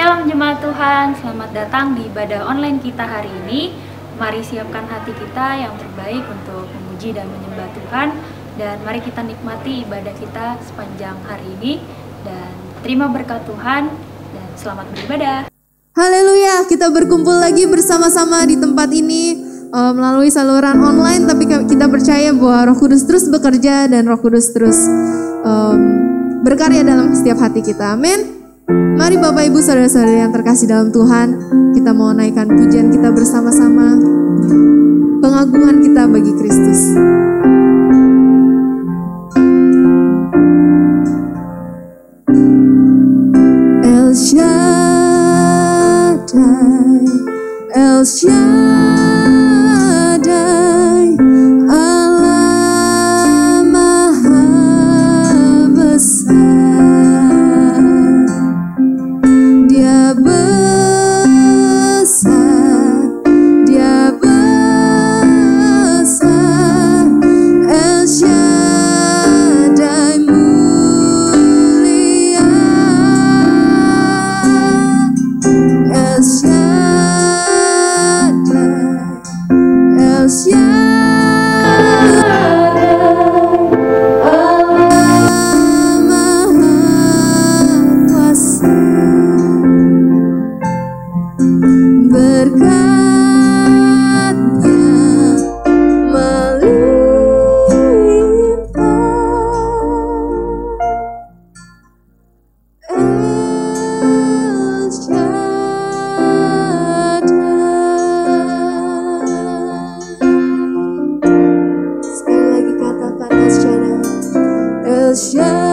Shalom jemaat Tuhan, selamat datang di ibadah online kita hari ini. Mari siapkan hati kita yang terbaik untuk memuji dan menyembah Tuhan. Dan mari kita nikmati ibadah kita sepanjang hari ini. Dan terima berkat Tuhan dan selamat beribadah. Haleluya, kita berkumpul lagi bersama-sama di tempat ini melalui saluran online. Tapi kita percaya bahwa Roh Kudus terus bekerja dan Roh Kudus terus berkarya dalam setiap hati kita. Amin. Mari Bapak Ibu Saudara-saudara yang terkasih dalam Tuhan, kita mau naikkan pujian kita bersama-sama, pengagungan kita bagi Kristus. El Shaddai, El Shaddai, Allah Maha Besar. Dia besar, Dia besar, El Shaddai mulia, El Shaddai, El Shaddai, Allah Maha Kuasa. Berkatnya melimpah, El Shaddai. Sekali lagi katakan El Shaddai, El Shaddai,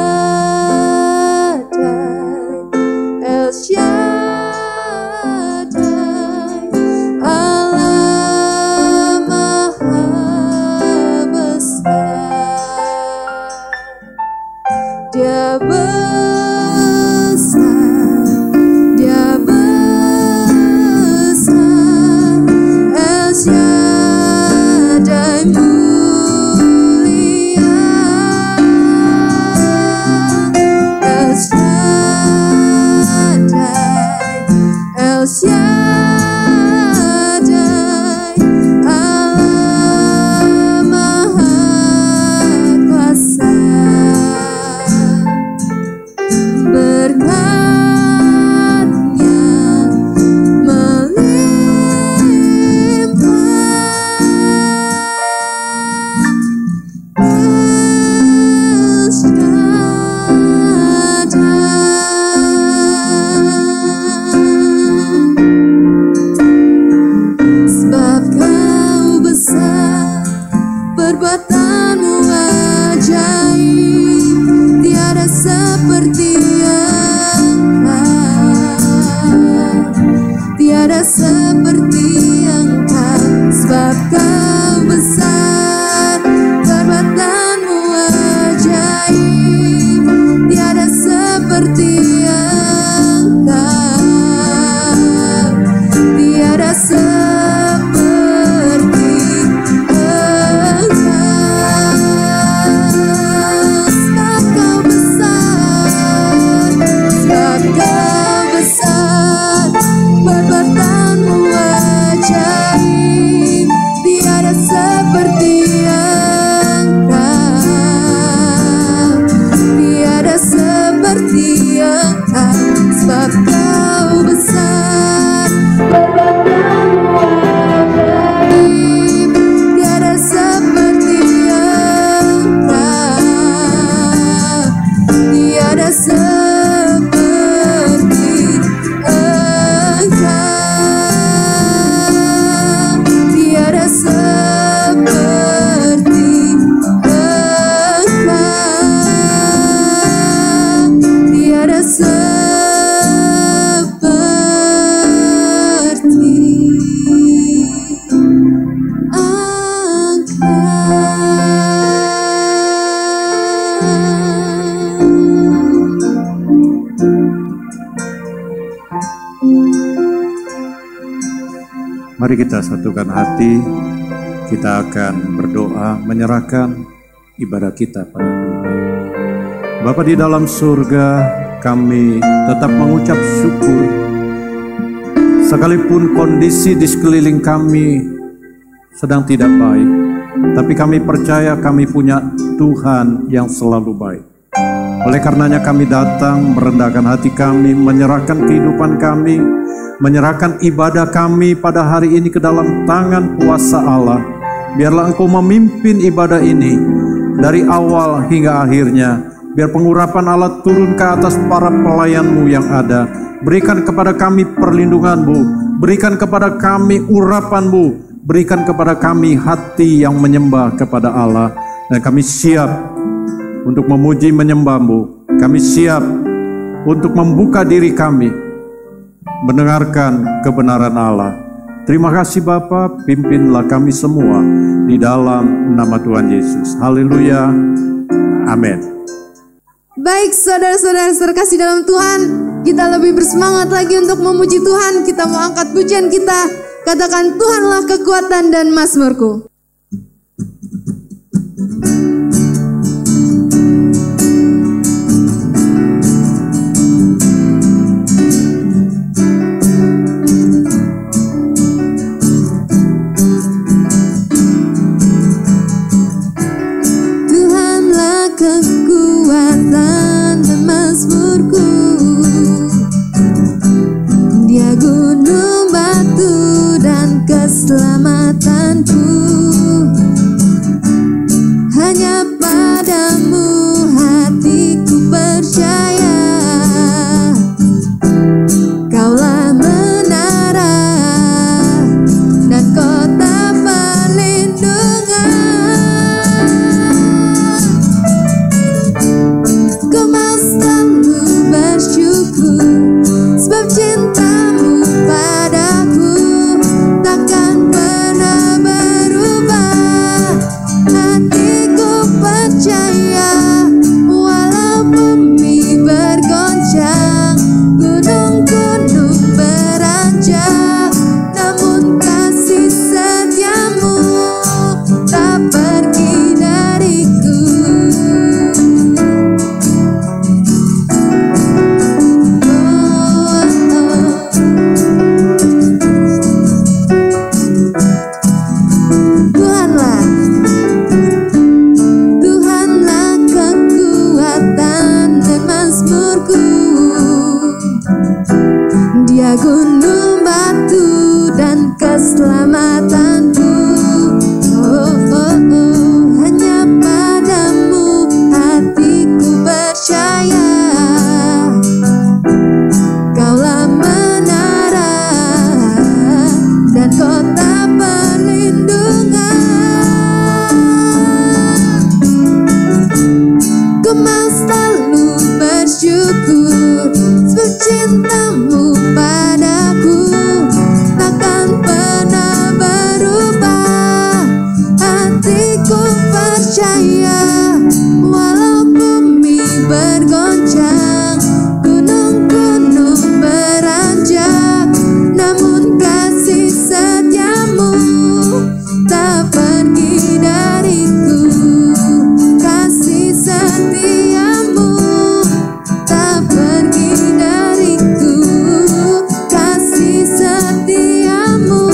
El Shaddai. Dia besar, Dia besar, El Shaddai mulia, El Shaddai, El Shaddai, Allah Maha Kuasa. Berkatnya melimpah, El Shaddai. Sebab Kau besar, perbuatanmu ajaib, tiada seperti tiada seperti Engkau. Sebab Kau besar, perbuatanmu ajaib, tiada seperti Engkau, tiada seperti Engkau. Sebab Kau besar, sebab Kau besar, perbuatanmu ajaib, tiada seperti Engkau, tiada seperti Engkau. Sebab Kau besar, perbuatanmu ajaib, tiada seperti Engkau, tiada seperti Engkau, tiada seperti Engkau, tiada Mari kita satukan hati, kita akan berdoa menyerahkan ibadah kita pada Tuhan. Bapa di dalam surga, kami tetap mengucap syukur Sekalipun kondisi di sekeliling kami sedang tidak baik, tapi kami percaya kami punya Tuhan yang selalu baik. Oleh karenanya kami datang merendahkan hati kami, menyerahkan kehidupan kami, menyerahkan ibadah kami pada hari ini ke dalam tangan kuasa Allah. Biarlah Engkau memimpin ibadah ini dari awal hingga akhirnya. Biar pengurapan Allah turun ke atas para pelayan-Mu yang ada. Berikan kepada kami perlindungan-Mu, berikan kepada kami urapan-Mu, berikan kepada kami hati yang menyembah kepada Allah. Dan kami siap untuk memuji menyembah-Mu. Kami siap untuk membuka diri kami mendengarkan kebenaran Allah. Terima kasih Bapa, pimpinlah kami semua di dalam nama Tuhan Yesus. Haleluya. Amin. Baik saudara-saudara terkasih dalam Tuhan, kita lebih bersemangat lagi untuk memuji Tuhan. Kita mau angkat pujian kita, katakan Tuhanlah kekuatan dan mazmurku. Dia gunung batu dan keselamatanku, hanya padamu hatiku percaya. Kaulah menara dan kota perlindungan. Ku mau selalu bersyukur sebab cintamu padaku takkan pernah berubah. Hatiku percaya walau bumi bergoncang, gunung-gunung beranjak, namun kasih setiamu tak pergi dariku. Tuhanlah kekuatan dan mazmurku. Dia gunung batu dan keselamatanku. Hanya padamu hatiku percaya. Kaulah menara dan kota perlindungan. Ku mau selalu bersyukur sebab cintamu padaku takkan pernah berubah. Hatiku percaya walau bumi bergoncang, gunung-gunung beranjak, namun kasih setiamu tak pergi dariku. Kasih setiamu tak pergi dariku. Kasih setiamu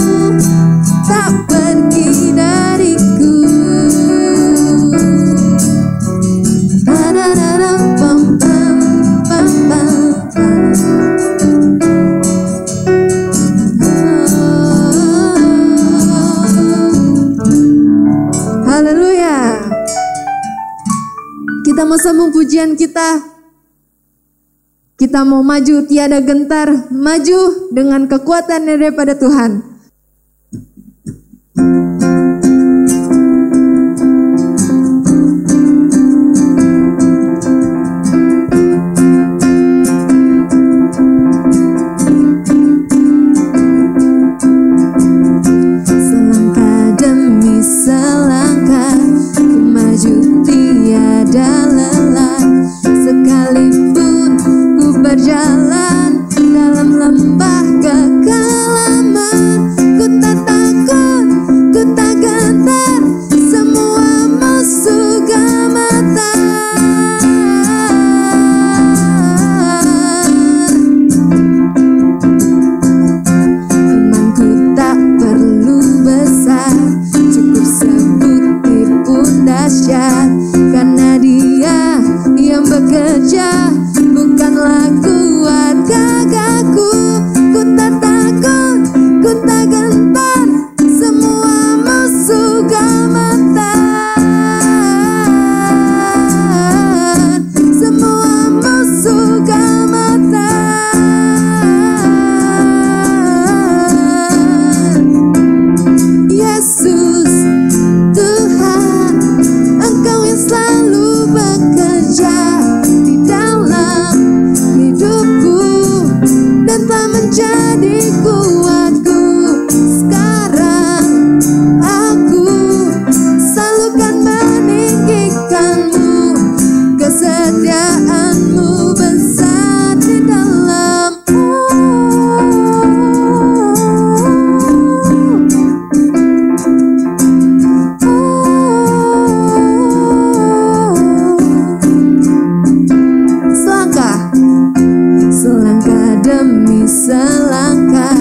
tak pergi dariku. Haleluya. Kita mau sambung pujian kita. Kita mau maju tiada gentar, maju dengan kekuatan daripada Tuhan. Selangkah demi selangkah ku maju tiada lelah. Sekalipun ku berjalan dalam lembah kekelaman, kesetiaan-Mu besar di dalam selangkah demi selangkah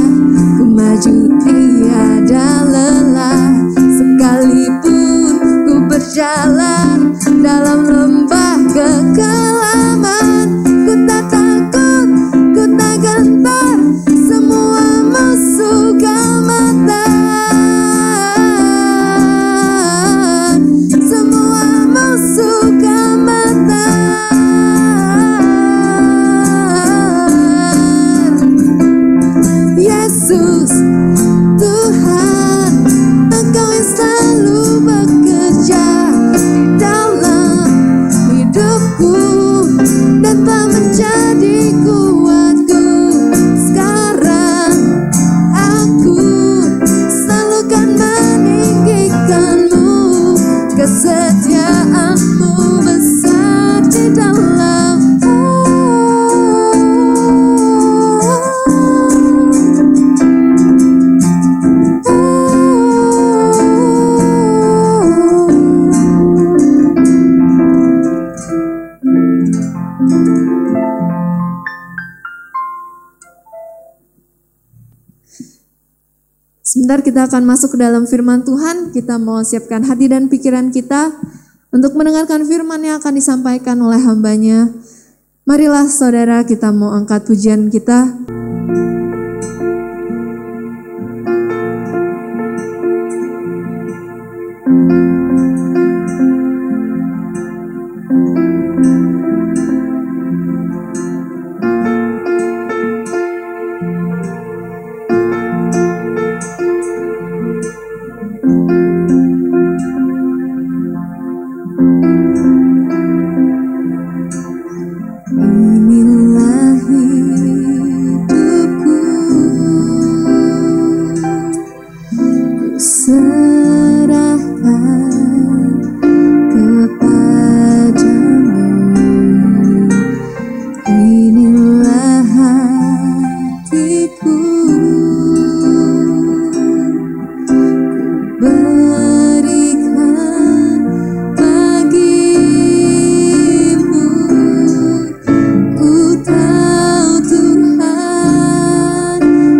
ku maju tiada lelah, sekalipun ku berjalan dalam lembah kekelaman. Ku tak takut, ku tak gentar, semua musuh gemetaran, semua musuh gemetaran. Yesus, Tuhan, Engkau yang selalu bekerja di dalam hidupku dan tak menjadi kuatku. Sekarang aku selalu kan meninggikan-Mu, kesetiaan-Mu besar di dalam Sebentar kita akan masuk ke dalam firman Tuhan. Kita mau siapkan hati dan pikiran kita untuk mendengarkan firman yang akan disampaikan oleh hamba-Nya. Marilah saudara, kita mau angkat pujian kita. Inilah hidupku, ku serahkan kepadamu. Inilah hatiku, ku berikan bagimu. Ku tahu Tuhan,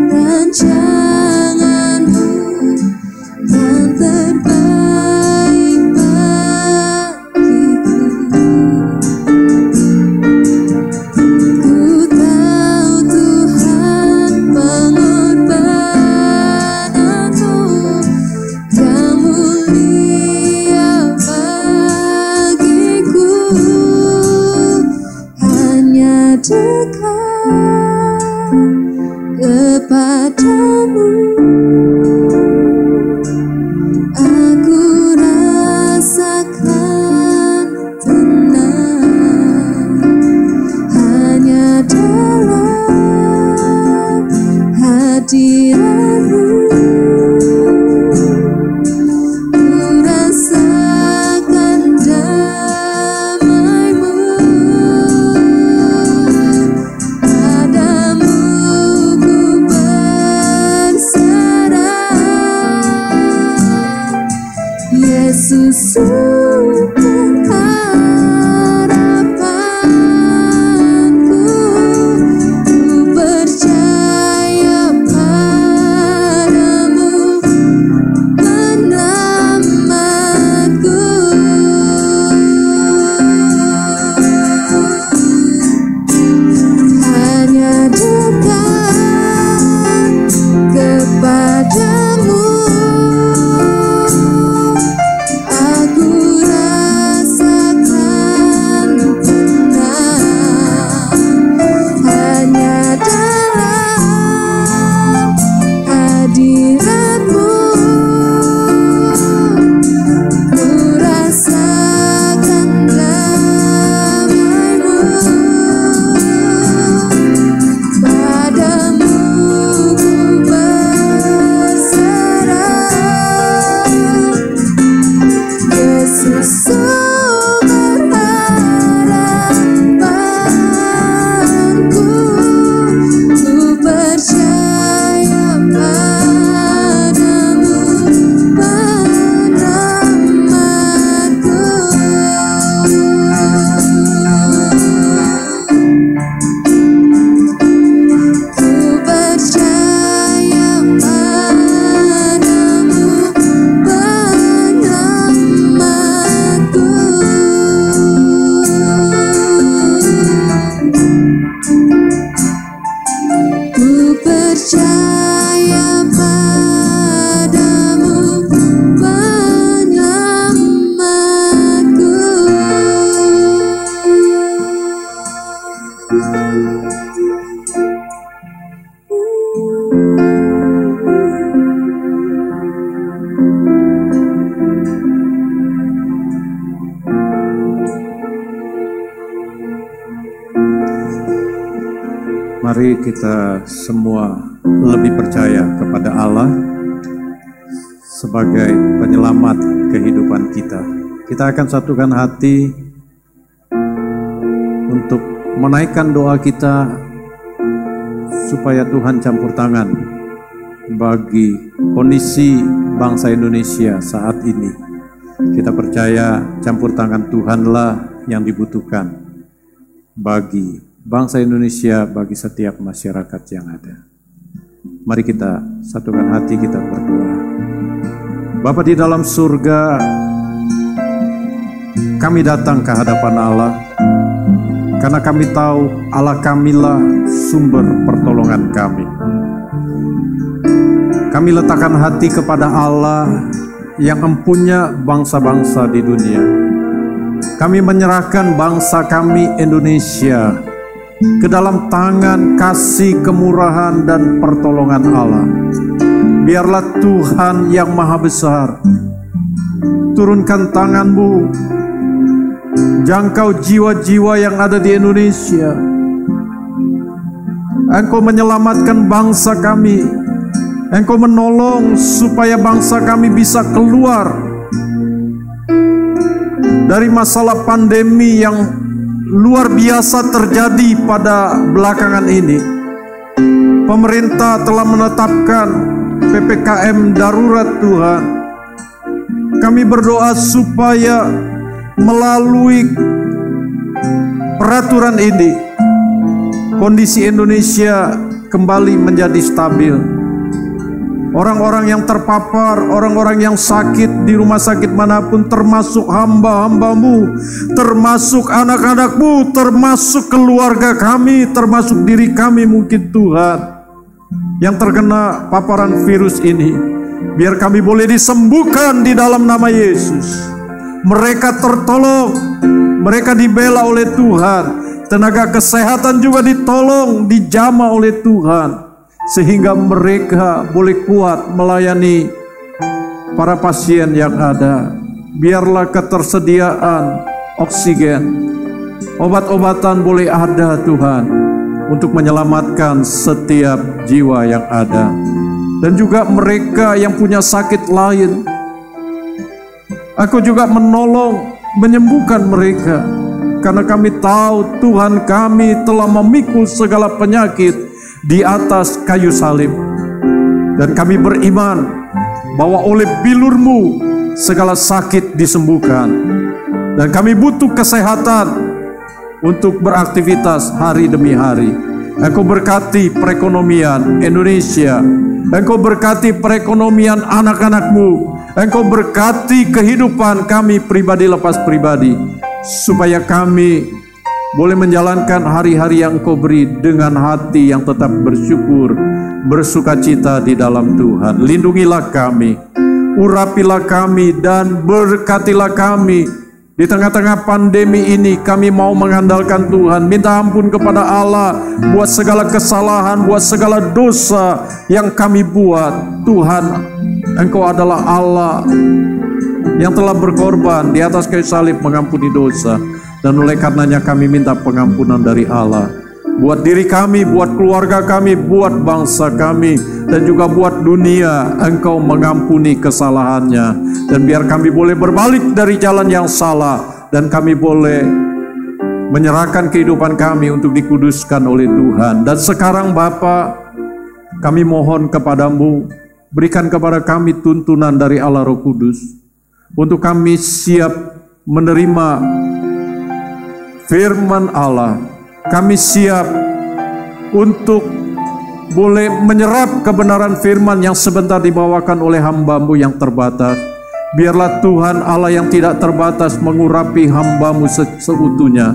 rancangan-Mu yang terbaik bagiku. Ku tahu Tuhan, pengorbanan-Mu yang mulia bagiku. Hanya dekat kepadamu aku rasakan tenang, hanya dalam hadirat-Mu ku rasakan damai-Mu. Padamu ku Mari kita semua lebih percaya kepada Allah sebagai penyelamat kehidupan kita. Kita akan satukan hati untuk menaikkan doa kita supaya Tuhan campur tangan bagi kondisi bangsa Indonesia saat ini. Kita percaya campur tangan Tuhanlah yang dibutuhkan bagi bangsa Indonesia, bagi setiap masyarakat yang ada. Mari kita satukan hati, kita berdoa. Bapa di dalam surga, kami datang ke hadapan Allah karena kami tahu Allah kamilah sumber pertolongan kami. Kami letakkan hati kepada Allah yang empunya bangsa-bangsa di dunia. Kami menyerahkan bangsa kami Indonesia ke dalam tangan kasih, kemurahan, dan pertolongan Allah. Biarlah Tuhan yang Maha Besar turunkan tangan-Mu, jangkau jiwa-jiwa yang ada di Indonesia. Engkau menyelamatkan bangsa kami, Engkau menolong supaya bangsa kami bisa keluar dari masalah pandemi yang luar biasa terjadi pada belakangan ini. Pemerintah telah menetapkan PPKM darurat Tuhan. Kami berdoa supaya melalui peraturan ini kondisi Indonesia kembali menjadi stabil. Orang-orang yang terpapar, orang-orang yang sakit di rumah sakit manapun, termasuk hamba-hamba-Mu, termasuk anak-anak-Mu, termasuk keluarga kami, termasuk diri kami mungkin Tuhan, yang terkena paparan virus ini, biar kami boleh disembuhkan di dalam nama Yesus. Mereka tertolong, mereka dibela oleh Tuhan, tenaga kesehatan juga ditolong, dijamah oleh Tuhan, sehingga mereka boleh kuat melayani para pasien yang ada. Biarlah ketersediaan oksigen, obat-obatan boleh ada Tuhan, untuk menyelamatkan setiap jiwa yang ada. Dan juga mereka yang punya sakit lain, Aku juga menolong, menyembuhkan mereka, karena kami tahu Tuhan kami telah memikul segala penyakit di atas kayu salib. Dan kami beriman bahwa oleh bilur-Mu segala sakit disembuhkan. Dan kami butuh kesehatan untuk beraktivitas hari demi hari. Engkau berkati perekonomian Indonesia. Engkau berkati perekonomian anak-anak-Mu. Engkau berkati kehidupan kami pribadi lepas pribadi, supaya kami boleh menjalankan hari-hari yang Engkau beri dengan hati yang tetap bersyukur, bersukacita di dalam Tuhan. Lindungilah kami, urapilah kami, dan berkatilah kami. Di tengah-tengah pandemi ini kami mau mengandalkan Tuhan. Minta ampun kepada Allah buat segala kesalahan, buat segala dosa yang kami buat. Tuhan, Engkau adalah Allah yang telah berkorban di atas kayu salib mengampuni dosa. Dan oleh karenanya kami minta pengampunan dari Allah, buat diri kami, buat keluarga kami, buat bangsa kami, dan juga buat dunia. Engkau mengampuni kesalahannya. Dan biar kami boleh berbalik dari jalan yang salah, dan kami boleh menyerahkan kehidupan kami untuk dikuduskan oleh Tuhan. Dan sekarang Bapa, kami mohon kepadamu, berikan kepada kami tuntunan dari Allah Roh Kudus, untuk kami siap menerima firman Allah. Kami siap untuk boleh menyerap kebenaran firman yang sebentar dibawakan oleh hamba-Mu yang terbatas. Biarlah Tuhan Allah yang tidak terbatas mengurapi hamba-Mu seutuhnya.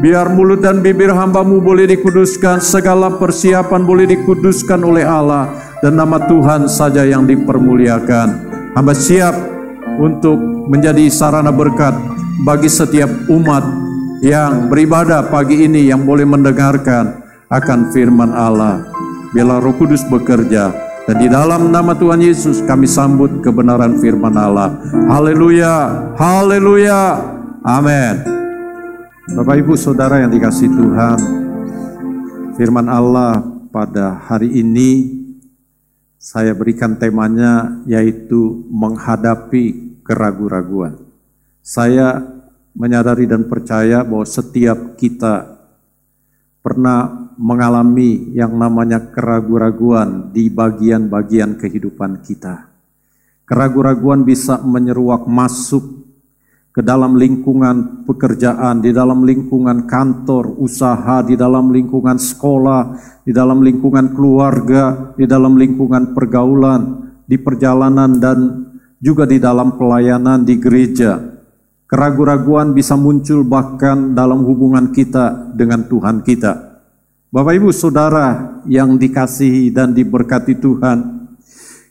Biar mulut dan bibir hamba-Mu boleh dikuduskan, segala persiapan boleh dikuduskan oleh Allah, dan nama Tuhan saja yang dipermuliakan. Hamba siap untuk menjadi sarana berkat bagi setiap umat yang beribadah pagi ini, yang boleh mendengarkan akan firman Allah. Biarlah Roh Kudus bekerja, dan di dalam nama Tuhan Yesus kami sambut kebenaran firman Allah. Haleluya, haleluya, amin. Bapak Ibu Saudara yang dikasihi Tuhan, firman Allah pada hari ini saya berikan temanya yaitu menghadapi keraguan-raguan. Saya menyadari dan percaya bahwa setiap kita pernah mengalami yang namanya keraguan-raguan di bagian-bagian kehidupan kita. Keraguan-raguan bisa menyeruak masuk ke dalam lingkungan pekerjaan, di dalam lingkungan kantor, usaha, di dalam lingkungan sekolah, di dalam lingkungan keluarga, di dalam lingkungan pergaulan, di perjalanan, dan juga di dalam pelayanan di gereja. Keraguan-raguan bisa muncul bahkan dalam hubungan kita dengan Tuhan kita. Bapak Ibu Saudara yang dikasihi dan diberkati Tuhan,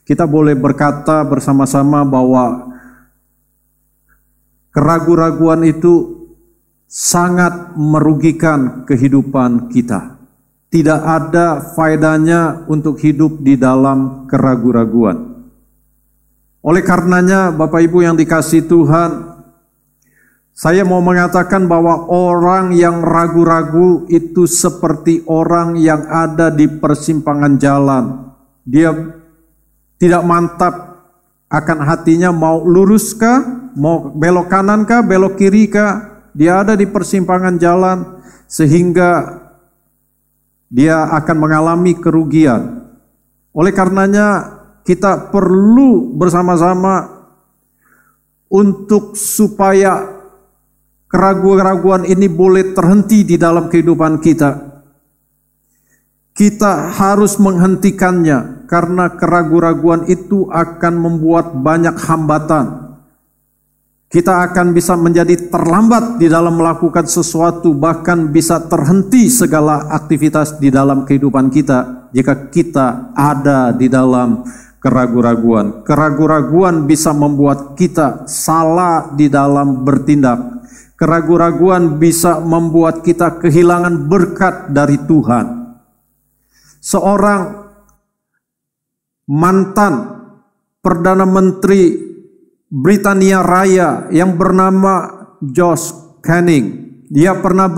kita boleh berkata bersama-sama bahwa keraguan-raguan itu sangat merugikan kehidupan kita. Tidak ada faedahnya untuk hidup di dalam keraguan-raguan. Oleh karenanya, Bapak Ibu yang dikasihi Tuhan, saya mau mengatakan bahwa orang yang ragu-ragu itu seperti orang yang ada di persimpangan jalan. Dia tidak mantap akan hatinya, mau lurus kah, mau belok kanan kah, belok kiri kah. Dia ada di persimpangan jalan sehingga dia akan mengalami kerugian. Oleh karenanya kita perlu bersama-sama untuk supaya keraguan-keraguan ini boleh terhenti di dalam kehidupan kita. Kita harus menghentikannya karena keraguan-keraguan itu akan membuat banyak hambatan. Kita akan bisa menjadi terlambat di dalam melakukan sesuatu, bahkan bisa terhenti segala aktivitas di dalam kehidupan kita jika kita ada di dalam keraguan-keraguan. Keraguan-keraguan bisa membuat kita salah di dalam bertindak. Keraguan-keraguan bisa membuat kita kehilangan berkat dari Tuhan. Seorang mantan Perdana Menteri Britania Raya yang bernama Josh Canning, dia pernah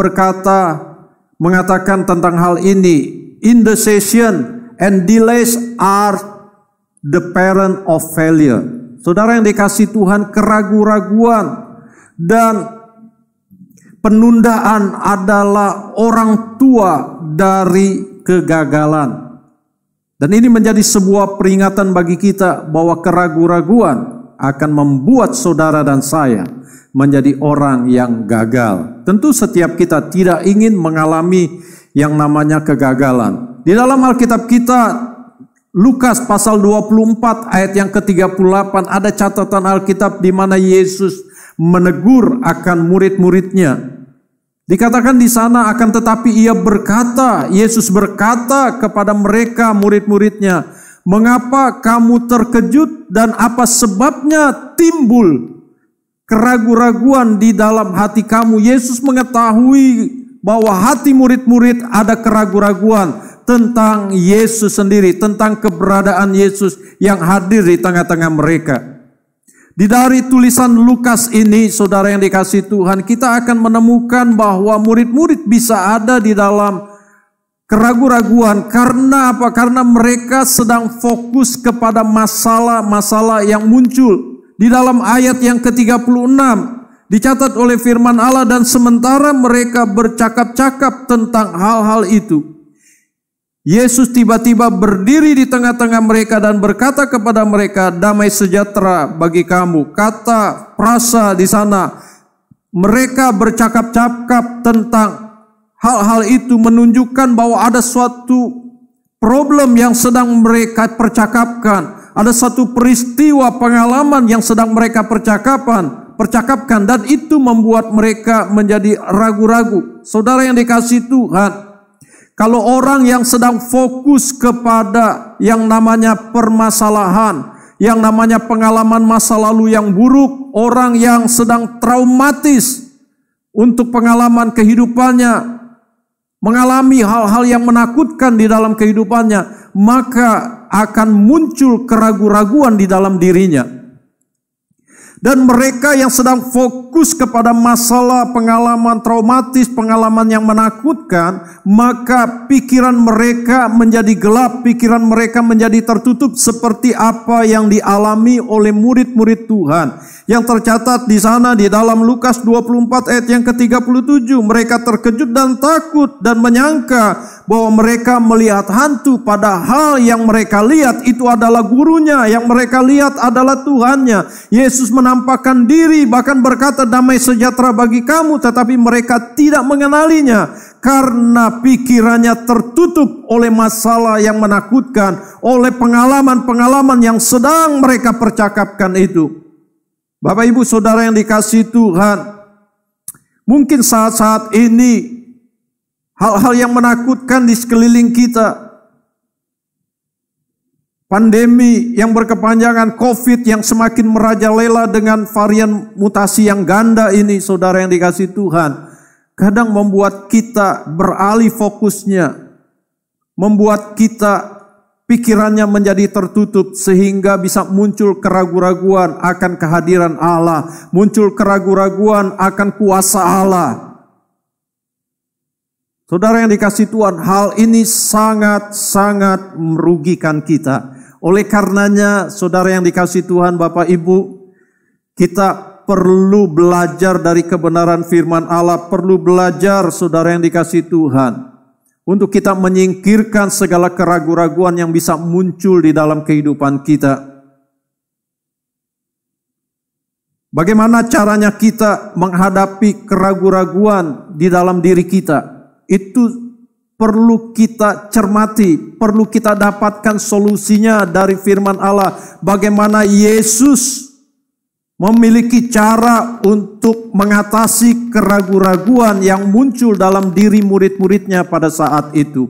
mengatakan tentang hal ini, indecision and delays are the parent of failure. Saudara yang dikasihi Tuhan, keraguan-raguan dan penundaan adalah orang tua dari kegagalan. Dan ini menjadi sebuah peringatan bagi kita bahwa keraguan-raguan akan membuat saudara dan saya menjadi orang yang gagal. Tentu setiap kita tidak ingin mengalami yang namanya kegagalan. Di dalam Alkitab kita, Lukas pasal 24 ayat yang ke-38, ada catatan Alkitab di mana Yesus menegur akan murid-muridnya. Dikatakan di sana, akan tetapi Yesus berkata kepada mereka murid-muridnya, mengapa kamu terkejut dan apa sebabnya timbul keraguan-raguan di dalam hati kamu? Yesus mengetahui bahwa hati murid-murid ada keraguan-raguan tentang Yesus sendiri, tentang keberadaan Yesus yang hadir di tengah-tengah mereka. Dari tulisan Lukas ini, saudara yang dikasihi Tuhan, kita akan menemukan bahwa murid-murid bisa ada di dalam keraguan-raguan. Karena apa? Karena mereka sedang fokus kepada masalah-masalah yang muncul. Di dalam ayat yang ke-36 dicatat oleh firman Allah, dan sementara mereka bercakap-cakap tentang hal-hal itu, Yesus tiba-tiba berdiri di tengah-tengah mereka dan berkata kepada mereka, damai sejahtera bagi kamu. Kata frasa di sana, mereka bercakap-cakap tentang hal-hal itu menunjukkan bahwa ada suatu problem yang sedang mereka percakapkan. Ada satu peristiwa pengalaman yang sedang mereka percakapkan, dan itu membuat mereka menjadi ragu-ragu. Saudara yang dikasihi Tuhan, kalau orang yang sedang fokus kepada yang namanya permasalahan, yang namanya pengalaman masa lalu yang buruk, orang yang sedang traumatis, untuk pengalaman kehidupannya, mengalami hal-hal yang menakutkan di dalam kehidupannya, maka akan muncul keraguan-raguan di dalam dirinya. Dan mereka yang sedang fokus kepada masalah pengalaman traumatis, pengalaman yang menakutkan, maka pikiran mereka menjadi gelap, pikiran mereka menjadi tertutup seperti apa yang dialami oleh murid-murid Tuhan. Yang tercatat di sana di dalam Lukas 24 ayat yang ke-37, mereka terkejut dan takut dan menyangka bahwa mereka melihat hantu, padahal yang mereka lihat itu adalah gurunya, yang mereka lihat adalah Tuhannya. Yesus menampakkan diri bahkan berkata damai sejahtera bagi kamu, tetapi mereka tidak mengenalinya karena pikirannya tertutup oleh masalah yang menakutkan, oleh pengalaman-pengalaman yang sedang mereka percakapkan itu. Bapak Ibu Saudara yang dikasihi Tuhan, mungkin saat-saat ini hal-hal yang menakutkan di sekeliling kita, pandemi yang berkepanjangan, COVID yang semakin merajalela dengan varian mutasi yang ganda ini, saudara yang dikasihi Tuhan, kadang membuat kita beralih fokusnya, membuat kita pikirannya menjadi tertutup sehingga bisa muncul keraguan-raguan akan kehadiran Allah, muncul keraguan-raguan akan kuasa Allah. Saudara yang dikasihi Tuhan, hal ini sangat-sangat merugikan kita. Oleh karenanya, saudara yang dikasihi Tuhan, Bapak Ibu, kita perlu belajar dari kebenaran firman Allah, perlu belajar saudara yang dikasihi Tuhan, untuk kita menyingkirkan segala keraguan-raguan yang bisa muncul di dalam kehidupan kita. Bagaimana caranya kita menghadapi keraguan-raguan di dalam diri kita? Itu perlu kita cermati, perlu kita dapatkan solusinya dari firman Allah. Bagaimana Yesus memiliki cara untuk mengatasi keraguan-raguan yang muncul dalam diri murid-muridnya pada saat itu.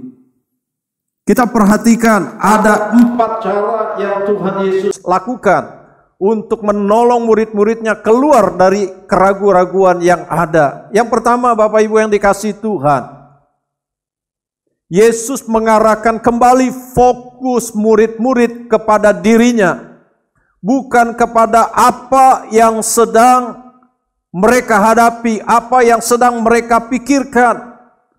Kita perhatikan ada 4 cara yang Tuhan Yesus lakukan untuk menolong murid-muridnya keluar dari keraguan-raguan yang ada. Yang pertama, Bapak Ibu yang dikasihi Tuhan, Yesus mengarahkan kembali fokus murid-murid kepada dirinya, bukan kepada apa yang sedang mereka hadapi, apa yang sedang mereka pikirkan,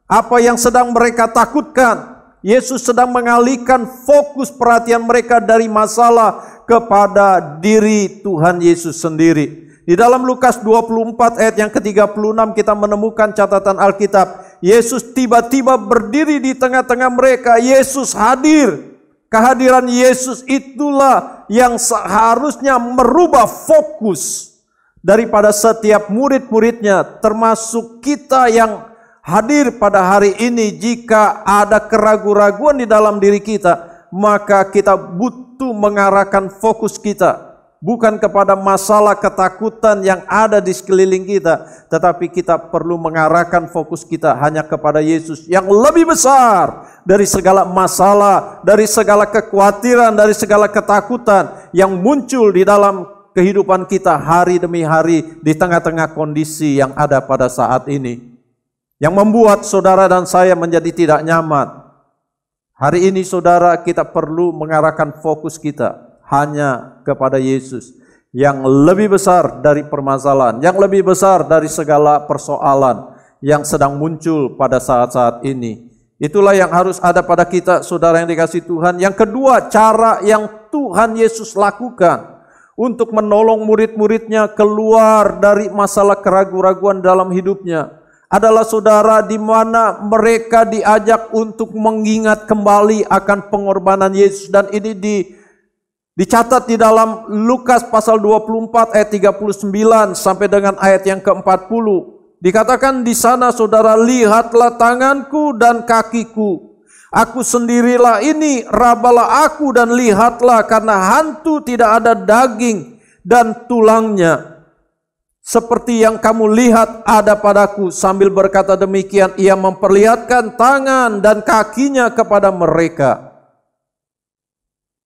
apa yang sedang mereka takutkan. Yesus sedang mengalihkan fokus perhatian mereka dari masalah kepada diri Tuhan Yesus sendiri. Di dalam Lukas 24 ayat yang ke-36 kita menemukan catatan Alkitab. Yesus tiba-tiba berdiri di tengah-tengah mereka. Yesus hadir. Kehadiran Yesus itulah yang seharusnya merubah fokus daripada setiap murid-muridnya, termasuk kita yang hadir pada hari ini. Jika ada keraguan-raguan di dalam diri kita, maka kita butuh mengarahkan fokus kita bukan kepada masalah ketakutan yang ada di sekeliling kita, tetapi kita perlu mengarahkan fokus kita hanya kepada Yesus yang lebih besar dari segala masalah, dari segala kekhawatiran, dari segala ketakutan yang muncul di dalam kehidupan kita hari demi hari di tengah-tengah kondisi yang ada pada saat ini, yang membuat saudara dan saya menjadi tidak nyaman. Hari ini saudara, kita perlu mengarahkan fokus kita hanya kepada Yesus yang lebih besar dari permasalahan, yang lebih besar dari segala persoalan yang sedang muncul pada saat-saat ini. Itulah yang harus ada pada kita, saudara yang dikasihi Tuhan. Yang kedua, cara yang Tuhan Yesus lakukan untuk menolong murid-muridnya keluar dari masalah keraguan-raguan dalam hidupnya adalah, saudara, di mana mereka diajak untuk mengingat kembali akan pengorbanan Yesus. Dan ini dicatat di dalam Lukas pasal 24 ayat 39 sampai dengan ayat yang ke-40. Dikatakan di sana, saudara, lihatlah tanganku dan kakiku. Aku sendirilah ini, rabalah aku dan lihatlah, karena hantu tidak ada daging dan tulangnya, seperti yang kamu lihat ada padaku. Sambil berkata demikian, ia memperlihatkan tangan dan kakinya kepada mereka.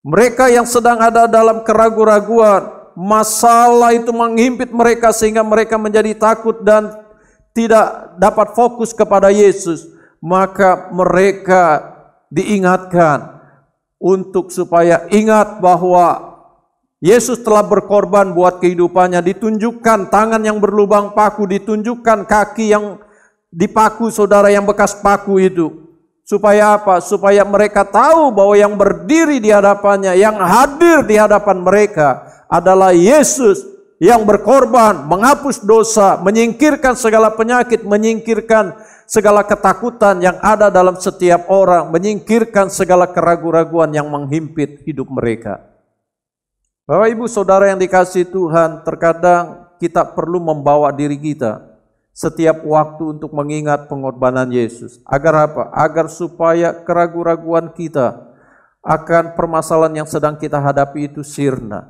Mereka yang sedang ada dalam keraguan-raguan, masalah itu menghimpit mereka sehingga mereka menjadi takut dan tidak dapat fokus kepada Yesus, maka mereka diingatkan untuk supaya ingat bahwa Yesus telah berkorban buat kehidupannya, ditunjukkan tangan yang berlubang paku, ditunjukkan kaki yang dipaku saudara yang bekas paku itu. Supaya apa? Supaya mereka tahu bahwa yang berdiri di hadapannya, yang hadir di hadapan mereka adalah Yesus yang berkorban, menghapus dosa, menyingkirkan segala penyakit, menyingkirkan segala ketakutan yang ada dalam setiap orang, menyingkirkan segala keraguan-raguan yang menghimpit hidup mereka. Bapak Ibu Saudara yang dikasihi Tuhan, terkadang kita perlu membawa diri kita setiap waktu untuk mengingat pengorbanan Yesus. Agar apa? Agar supaya keraguan-raguan kita akan permasalahan yang sedang kita hadapi itu sirna.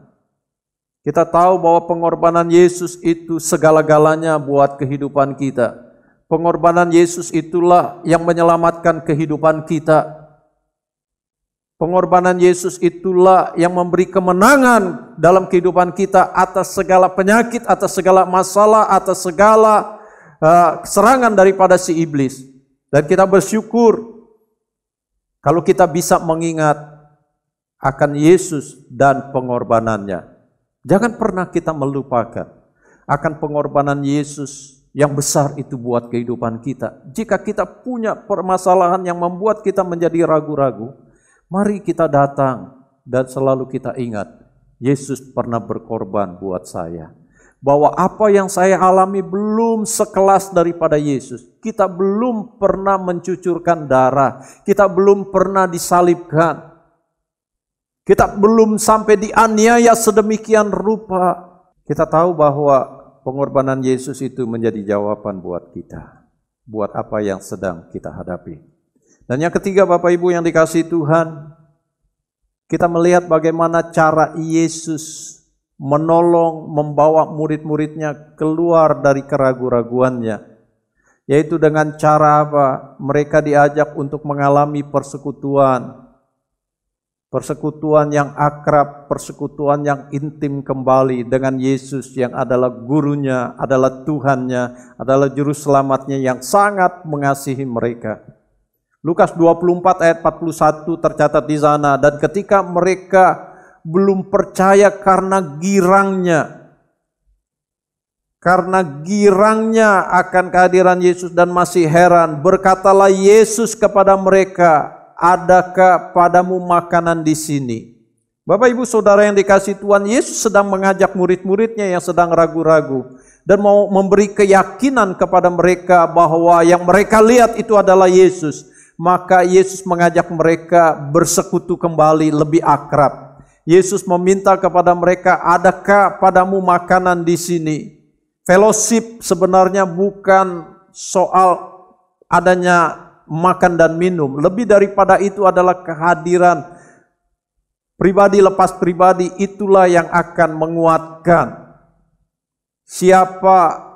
Kita tahu bahwa pengorbanan Yesus itu segala-galanya buat kehidupan kita. Pengorbanan Yesus itulah yang menyelamatkan kehidupan kita. Pengorbanan Yesus itulah yang memberi kemenangan dalam kehidupan kita atas segala penyakit, atas segala masalah, atas segala serangan daripada si iblis. Dan kita bersyukur kalau kita bisa mengingat akan Yesus dan pengorbanannya. Jangan pernah kita melupakan akan pengorbanan Yesus yang besar itu buat kehidupan kita. Jika kita punya permasalahan yang membuat kita menjadi ragu-ragu, mari kita datang dan selalu kita ingat, Yesus pernah berkorban buat saya. Bahwa apa yang saya alami belum sekelas daripada Yesus. Kita belum pernah mencucurkan darah. Kita belum pernah disalibkan. Kita belum sampai dianiaya sedemikian rupa. Kita tahu bahwa pengorbanan Yesus itu menjadi jawaban buat kita. Buat apa yang sedang kita hadapi. Dan yang ketiga Bapak Ibu yang dikasihi Tuhan, kita melihat bagaimana cara Yesus menolong, membawa murid-muridnya keluar dari keraguan-raguannya. Yaitu dengan cara apa? Mereka diajak untuk mengalami persekutuan. Persekutuan yang akrab, persekutuan yang intim kembali dengan Yesus yang adalah gurunya, adalah Tuhannya, adalah juru selamatnya yang sangat mengasihi mereka. Lukas 24 ayat 41 tercatat di sana, dan ketika mereka belum percaya karena girangnya akan kehadiran Yesus dan masih heran, berkatalah Yesus kepada mereka, adakah padamu makanan di sini? Bapak Ibu Saudara yang dikasihi Tuhan, Yesus sedang mengajak murid-muridnya yang sedang ragu-ragu dan mau memberi keyakinan kepada mereka bahwa yang mereka lihat itu adalah Yesus. Maka Yesus mengajak mereka bersekutu kembali lebih akrab. Yesus meminta kepada mereka, adakah padamu makanan di sini? Fellowship sebenarnya bukan soal adanya makan dan minum. Lebih daripada itu adalah kehadiran pribadi lepas pribadi, itulah yang akan menguatkan siapa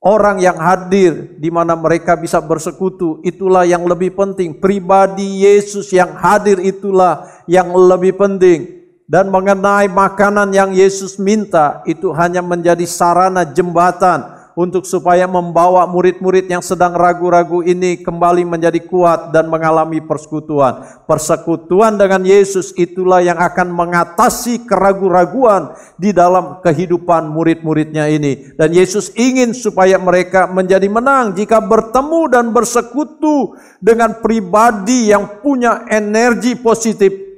orang yang hadir di mana mereka bisa bersekutu. Itulah yang lebih penting. Pribadi Yesus yang hadir itulah yang lebih penting. Dan mengenai makanan yang Yesus minta, itu hanya menjadi sarana jembatan untuk supaya membawa murid-murid yang sedang ragu-ragu ini kembali menjadi kuat dan mengalami persekutuan. Persekutuan dengan Yesus itulah yang akan mengatasi keraguan-raguan di dalam kehidupan murid-muridnya ini. Dan Yesus ingin supaya mereka menjadi menang jika bertemu dan bersekutu dengan pribadi yang punya energi positif.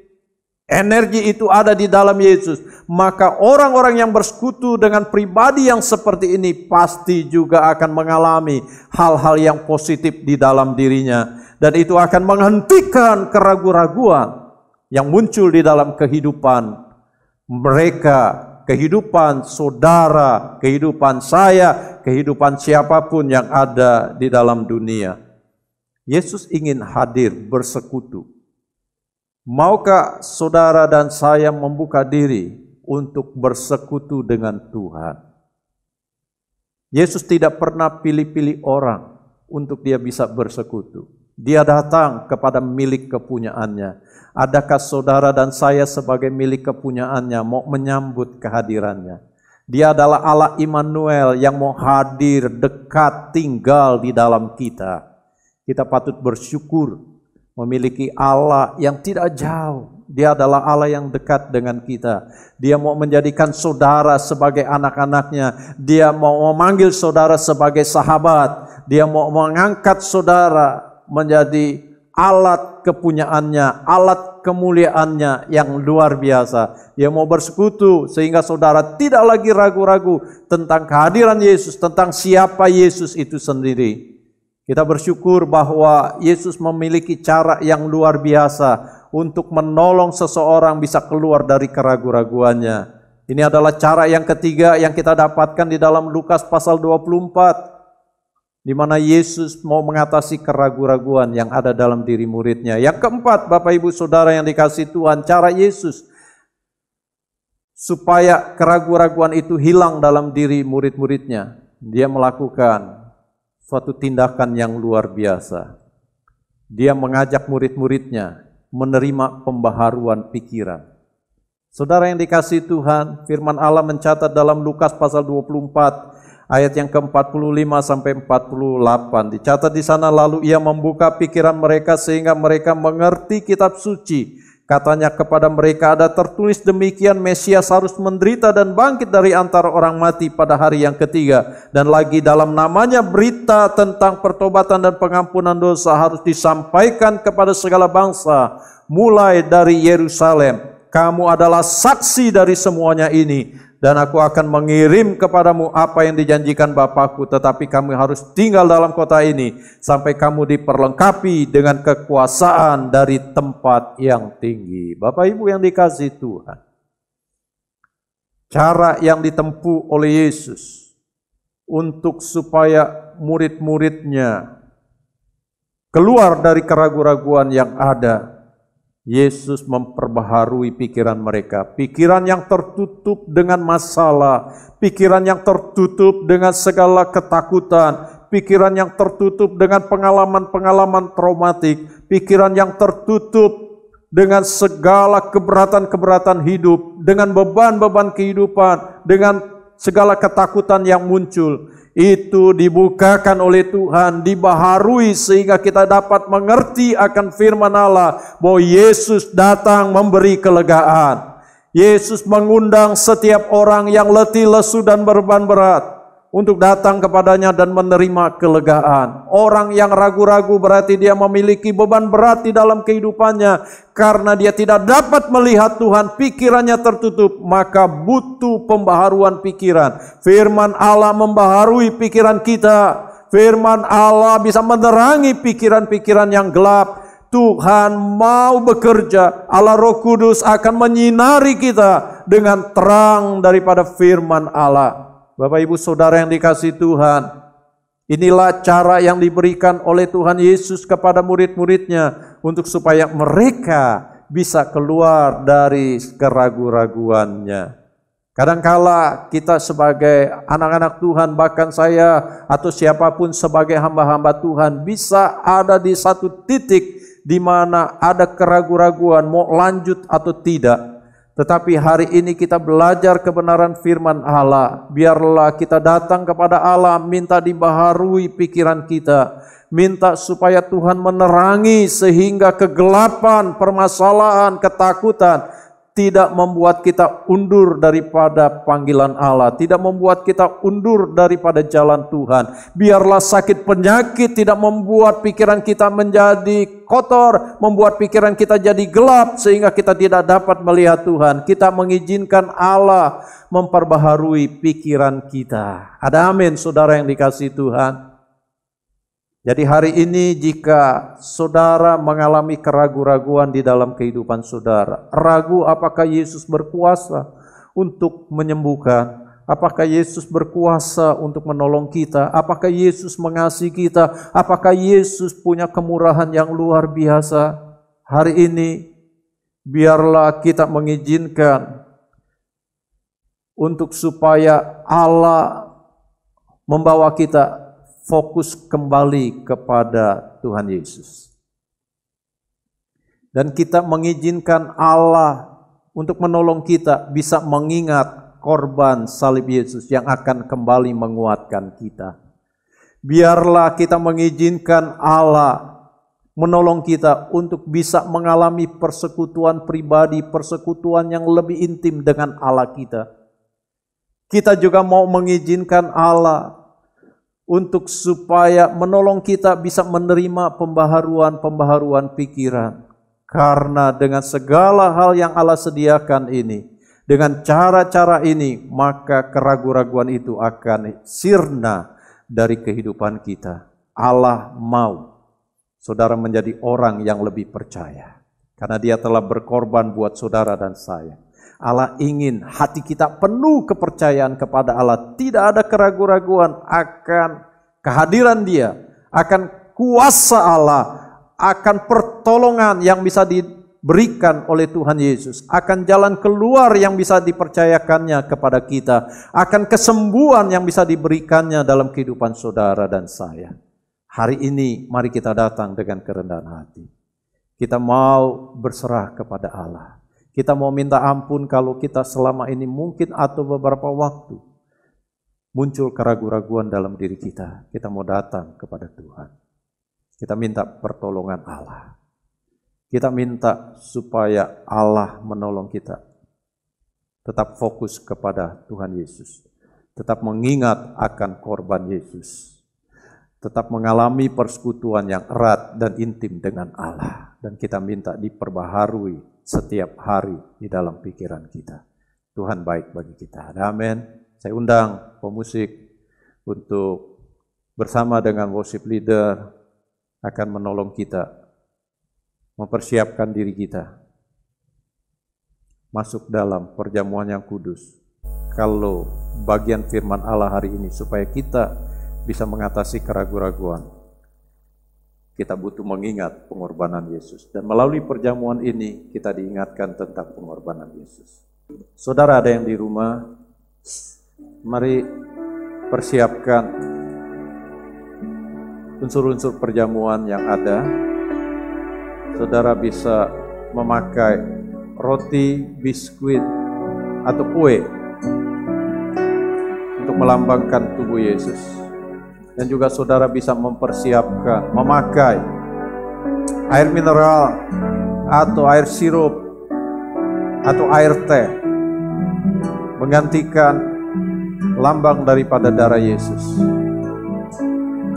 Energi itu ada di dalam Yesus. Maka orang-orang yang bersekutu dengan pribadi yang seperti ini pasti juga akan mengalami hal-hal yang positif di dalam dirinya. Dan itu akan menghentikan keraguan-raguan yang muncul di dalam kehidupan mereka, kehidupan saudara, kehidupan saya, kehidupan siapapun yang ada di dalam dunia. Yesus ingin hadir bersekutu. Maukah saudara dan saya membuka diri untuk bersekutu dengan Tuhan? Yesus tidak pernah pilih-pilih orang untuk dia bisa bersekutu. Dia datang kepada milik kepunyaannya. Adakah saudara dan saya sebagai milik kepunyaannya mau menyambut kehadirannya? Dia adalah Allah Immanuel yang mau hadir, dekat, tinggal di dalam kita. Kita patut bersyukur memiliki Allah yang tidak jauh. Dia adalah Allah yang dekat dengan kita. Dia mau menjadikan saudara sebagai anak-anaknya. Dia mau memanggil saudara sebagai sahabat. Dia mau mengangkat saudara menjadi alat kepunyaannya, alat kemuliaannya yang luar biasa. Dia mau bersekutu sehingga saudara tidak lagi ragu-ragu tentang kehadiran Yesus, tentang siapa Yesus itu sendiri. Kita bersyukur bahwa Yesus memiliki cara yang luar biasa untuk menolong seseorang bisa keluar dari keraguan-raguannya. Ini adalah cara yang ketiga yang kita dapatkan di dalam Lukas pasal 24. Di mana Yesus mau mengatasi keraguan-raguan yang ada dalam diri muridnya. Yang keempat, Bapak Ibu Saudara yang dikasihi Tuhan, cara Yesus supaya keraguan-raguan itu hilang dalam diri murid-muridnya. Dia melakukan suatu tindakan yang luar biasa. Dia mengajak murid-muridnya menerima pembaharuan pikiran. Saudara yang dikasihi Tuhan, firman Allah mencatat dalam Lukas pasal 24 ayat yang ke-45 sampai 48. Dicatat di sana, lalu ia membuka pikiran mereka sehingga mereka mengerti kitab suci. Katanya kepada mereka, ada tertulis demikian, Mesias harus menderita dan bangkit dari antara orang mati pada hari yang ketiga. Dan lagi dalam namanya berita tentang pertobatan dan pengampunan dosa harus disampaikan kepada segala bangsa, mulai dari Yerusalem. Kamu adalah saksi dari semuanya ini. Dan aku akan mengirim kepadamu apa yang dijanjikan Bapakku, tetapi kamu harus tinggal dalam kota ini sampai kamu diperlengkapi dengan kekuasaan dari tempat yang tinggi. Bapak Ibu yang dikasihi Tuhan, cara yang ditempuh oleh Yesus untuk supaya murid-muridnya keluar dari keraguan-raguan yang ada, Yesus memperbaharui pikiran mereka. Pikiran yang tertutup dengan masalah, pikiran yang tertutup dengan segala ketakutan, pikiran yang tertutup dengan pengalaman-pengalaman traumatik, pikiran yang tertutup dengan segala keberatan-keberatan hidup, dengan beban-beban kehidupan, dengan segala ketakutan yang muncul. Itu dibukakan oleh Tuhan, dibaharui sehingga kita dapat mengerti akan firman Allah bahwa Yesus datang memberi kelegaan. Yesus mengundang setiap orang yang letih, lesu dan beban berat untuk datang kepadanya dan menerima kelegaan. Orang yang ragu-ragu berarti dia memiliki beban berat di dalam kehidupannya karena dia tidak dapat melihat Tuhan, pikirannya tertutup, maka butuh pembaharuan pikiran. Firman Allah membaharui pikiran kita. Firman Allah bisa menerangi pikiran-pikiran yang gelap. Tuhan mau bekerja, Allah Roh Kudus akan menyinari kita dengan terang daripada firman Allah. Bapak Ibu Saudara yang dikasihi Tuhan, inilah cara yang diberikan oleh Tuhan Yesus kepada murid-muridnya untuk supaya mereka bisa keluar dari keraguan-raguannya. Kadangkala kita sebagai anak-anak Tuhan, bahkan saya atau siapapun sebagai hamba-hamba Tuhan, bisa ada di satu titik di mana ada keraguan-raguan mau lanjut atau tidak. Tetapi hari ini kita belajar kebenaran firman Allah. Biarlah kita datang kepada Allah, minta dibaharui pikiran kita. Minta supaya Tuhan menerangi sehingga kegelapan, permasalahan, ketakutan tidak membuat kita undur daripada panggilan Allah, tidak membuat kita undur daripada jalan Tuhan. Biarlah sakit penyakit tidak membuat pikiran kita menjadi kotor, membuat pikiran kita jadi gelap sehingga kita tidak dapat melihat Tuhan. Kita mengizinkan Allah memperbaharui pikiran kita. Ada amin, saudara yang dikasihi Tuhan. Jadi hari ini jika saudara mengalami keraguan-raguan di dalam kehidupan saudara, ragu apakah Yesus berkuasa untuk menyembuhkan, apakah Yesus berkuasa untuk menolong kita, apakah Yesus mengasihi kita, apakah Yesus punya kemurahan yang luar biasa. Hari ini biarlah kita mengizinkan untuk supaya Allah membawa kita fokus kembali kepada Tuhan Yesus. Dan kita mengizinkan Allah untuk menolong kita bisa mengingat korban salib Yesus yang akan kembali menguatkan kita. Biarlah kita mengizinkan Allah menolong kita untuk bisa mengalami persekutuan pribadi, persekutuan yang lebih intim dengan Allah kita. Kita juga mau mengizinkan Allah untuk supaya menolong kita bisa menerima pembaharuan pikiran. Karena dengan segala hal yang Allah sediakan ini, dengan cara-cara ini, maka keraguan-raguan itu akan sirna dari kehidupan kita. Allah mau saudara menjadi orang yang lebih percaya. Karena Dia telah berkorban buat saudara dan saya. Allah ingin hati kita penuh kepercayaan kepada Allah. Tidak ada keraguan-raguan akan kehadiran Dia, akan kuasa Allah, akan pertolongan yang bisa diberikan oleh Tuhan Yesus, akan jalan keluar yang bisa dipercayakannya kepada kita, akan kesembuhan yang bisa diberikannya dalam kehidupan saudara dan saya. Hari ini mari kita datang dengan kerendahan hati. Kita mau berserah kepada Allah. Kita mau minta ampun kalau kita selama ini mungkin atau beberapa waktu muncul keraguan-raguan dalam diri kita. Kita mau datang kepada Tuhan. Kita minta pertolongan Allah. Kita minta supaya Allah menolong kita. Tetap fokus kepada Tuhan Yesus. Tetap mengingat akan korban Yesus. Tetap mengalami persekutuan yang erat dan intim dengan Allah. Dan kita minta diperbaharui setiap hari di dalam pikiran kita. Tuhan baik bagi kita. Amin. Saya undang pemusik untuk bersama dengan worship leader akan menolong kita, mempersiapkan diri kita masuk dalam perjamuan yang kudus. Kalau bagian firman Allah hari ini supaya kita bisa mengatasi keraguan-raguan, kita butuh mengingat pengorbanan Yesus. Dan melalui perjamuan ini kita diingatkan tentang pengorbanan Yesus. Saudara ada yang di rumah, mari persiapkan unsur-unsur perjamuan yang ada. Saudara bisa memakai roti, biskuit, atau kue untuk melambangkan tubuh Yesus. Dan juga saudara bisa mempersiapkan, memakai air mineral, atau air sirup, atau air teh, menggantikan lambang daripada darah Yesus.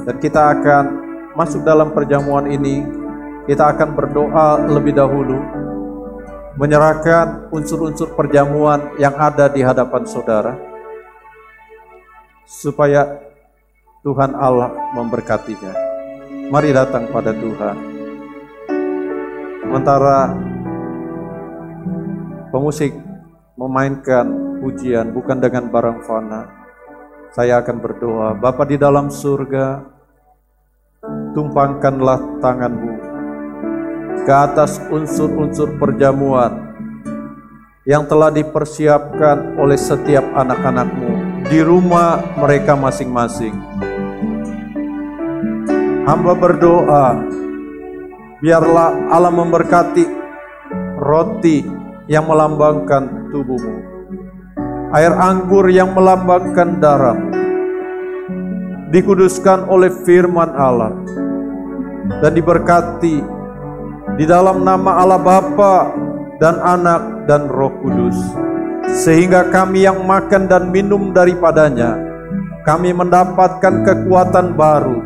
Dan kita akan masuk dalam perjamuan ini. Kita akan berdoa lebih dahulu, menyerahkan unsur-unsur perjamuan yang ada di hadapan saudara, supaya Tuhan Allah memberkatinya. Mari datang pada Tuhan. Sementara pemusik memainkan pujian bukan dengan barang fana, saya akan berdoa. Bapa di dalam surga, tumpangkanlah tanganmu ke atas unsur-unsur perjamuan yang telah dipersiapkan oleh setiap anak-anakmu di rumah mereka masing-masing. Hamba berdoa, biarlah Allah memberkati roti yang melambangkan tubuhmu, air anggur yang melambangkan darahmu, dikuduskan oleh firman Allah, dan diberkati di dalam nama Allah Bapa dan Anak dan Roh Kudus, sehingga kami yang makan dan minum daripadanya, kami mendapatkan kekuatan baru,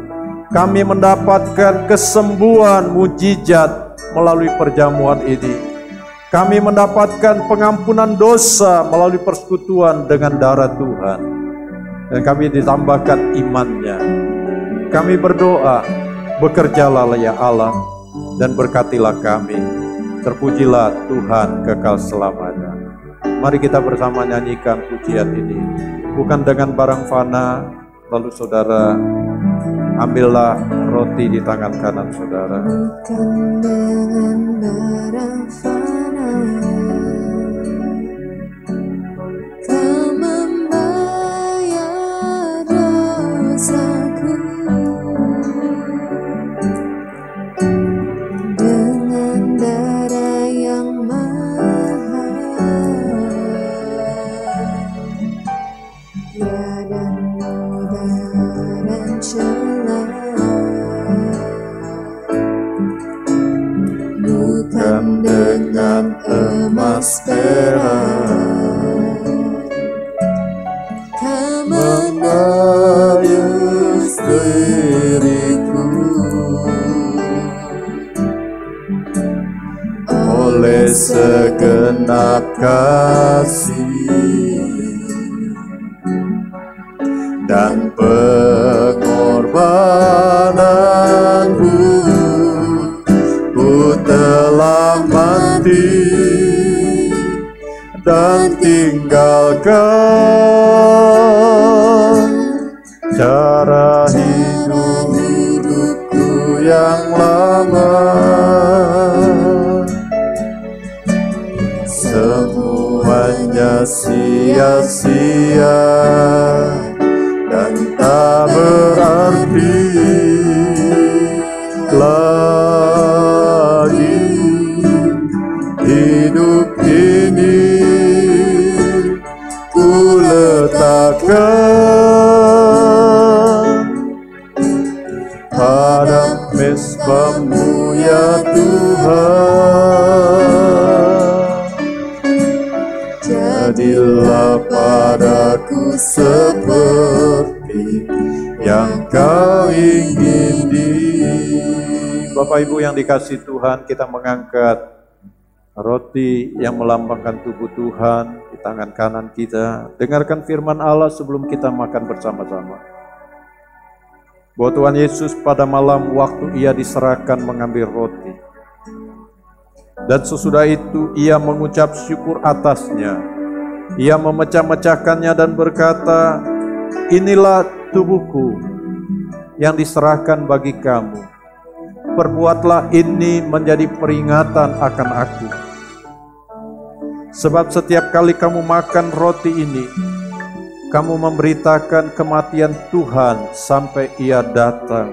kami mendapatkan kesembuhan mujizat melalui perjamuan ini, kami mendapatkan pengampunan dosa melalui persekutuan dengan darah Tuhan, dan kami ditambahkan imannya. Kami berdoa, bekerjalah ya Allah, dan berkatilah kami. Terpujilah Tuhan kekal selamanya. Mari kita bersama nyanyikan pujian ini, bukan dengan barang fana. Lalu saudara, ambillah roti di tangan kanan saudara. Bukan dengan barang fana, Kau membayar dosaku. Dengan darah yang mahal, emas perak, Kau menayus diriku oleh segenap kasih dan pengorbananmu. Ku telah mati dan tinggalkan cara hidupku yang lama. Semuanya sia-sia dan tak berarti lagi. Hidup ini ku letakkan pada mezbah-Mu ya Tuhan. Jadilah padaku seperti yang Kau ingini. Bapak Ibu yang dikasihi Tuhan, kita mengangkat roti yang melambangkan tubuh Tuhan di tangan kanan kita. Dengarkan firman Allah sebelum kita makan bersama-sama. Bahwa Tuhan Yesus pada malam waktu Ia diserahkan mengambil roti, dan sesudah itu Ia mengucap syukur atasnya. Ia memecah-mecahkannya dan berkata, inilah tubuhku yang diserahkan bagi kamu. Perbuatlah ini menjadi peringatan akan aku. Sebab setiap kali kamu makan roti ini, kamu memberitakan kematian Tuhan sampai Ia datang.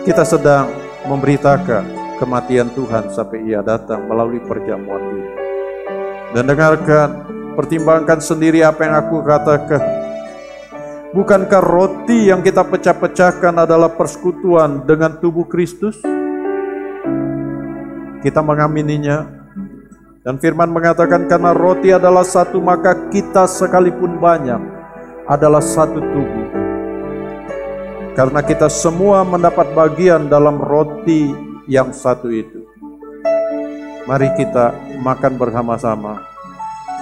Kita sedang memberitakan kematian Tuhan sampai Ia datang melalui perjamuan ini. Dan dengarkan, pertimbangkan sendiri apa yang aku katakan. Bukankah roti yang kita pecah-pecahkan adalah persekutuan dengan tubuh Kristus? Kita mengamininya. Dan firman mengatakan karena roti adalah satu, maka kita sekalipun banyak adalah satu tubuh. Karena kita semua mendapat bagian dalam roti yang satu itu. Mari kita makan bersama-sama